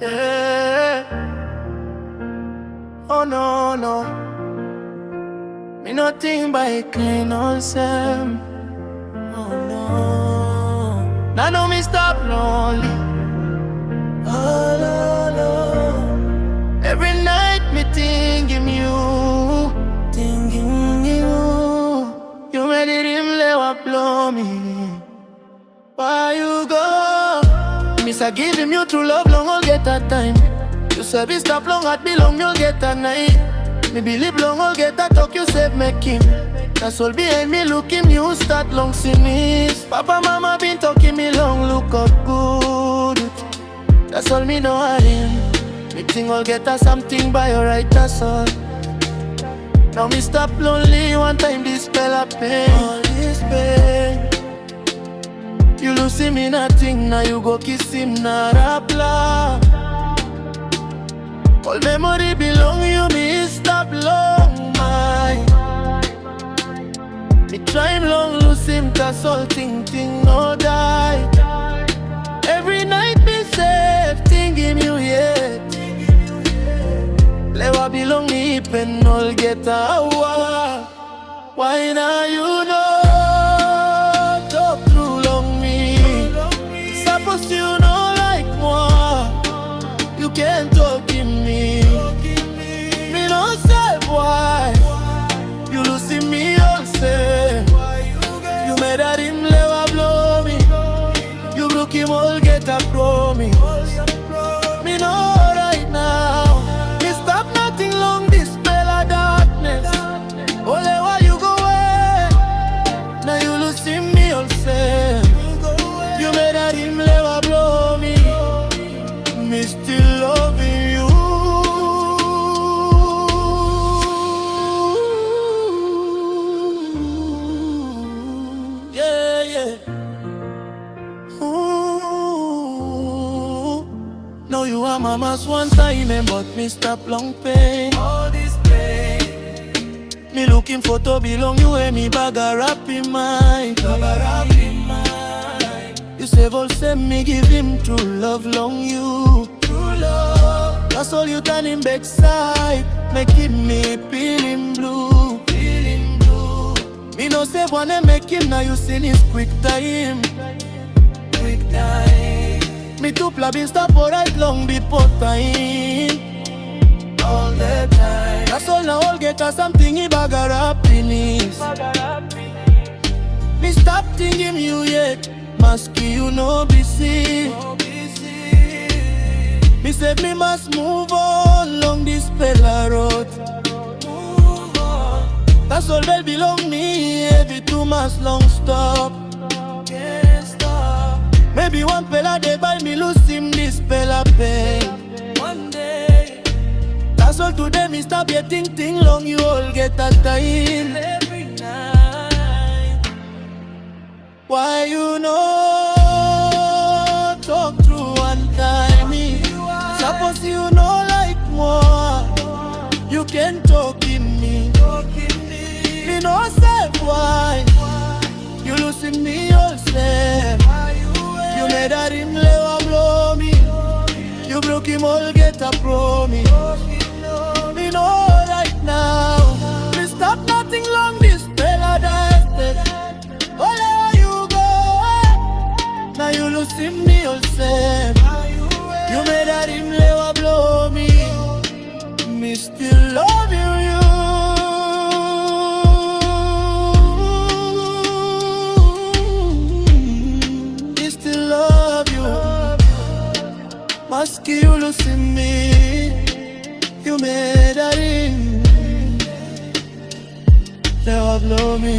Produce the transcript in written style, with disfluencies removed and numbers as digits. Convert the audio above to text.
Yeah. Oh no, no. Me nothing but clean on Sam. Oh no. Now know me stop lonely. Oh no, no. Every night me thinking you. Thinking you. You Medarim Lewa blow me. Why you go? Miss I give him you true love long, I'll get that time. You service stop long, at belong, you'll get that night. Me believe long, I'll get that talk, you save make him. That's all behind me, look him, you start long sinis. Papa, mama been talking me long, look out good. That's all me know I am. Me think I'll get her something by your right, that's all. Now me stop lonely, one time this spell of pain. All this pain. You lose him in nothing, now you go kiss him, not a blah. All memory belong you, me stop long, my. Me try him long, lose him, cause all thing no die. Every night me safe, thinking you yet. Lewa belong me, pen all get a war. Why now you know? Talk through long me. Suppose you know like moi. You can't talk in me. Me no say why. You losing me all say. You Medarim Lewa blow me. You broke him all get a promise. Me know right now. Me stop nothing long this spell of darkness. Ole why you go away. Now you losing me all say. You Medarim Lewa blow me. Me still loving you. Yeah, yeah. Ooh. Know you are mama's one time, but me stop long pain. All this pain. Me looking for to belong you and me bag a rap in mind. You save all same me give him true love long you. True love. That's all you done in backside. Making me feeling blue. Feeling blue. Me no save one and make him now you seen his quick time. Quick time. Me too plabin stop alright long before time. All the time. That's all now all get us something he bag a happiness. Me stop thinking you yet. Mask you no be see. Me say me must move on long this fella road. Move on. That's all that belong me. Every 2 months long stop. Can't stop. Maybe one fella they buy me lose him this fella pain. One day. That's all today me stop getting thing long you all get that time. Every night. Why you know? Talk through one time me. Suppose you know like more. You can talk in me. Me no say why. You losing me all same. You Medarim Lewa blow me. You broke him all get a promise. Me know right now. Me stop nothing long this paradise. Ole you go. Now you losing me all same. You Medarim Lewa blow me. Me still love you. Me still love you. Mask you losing me. You Medarim Lewa blow me.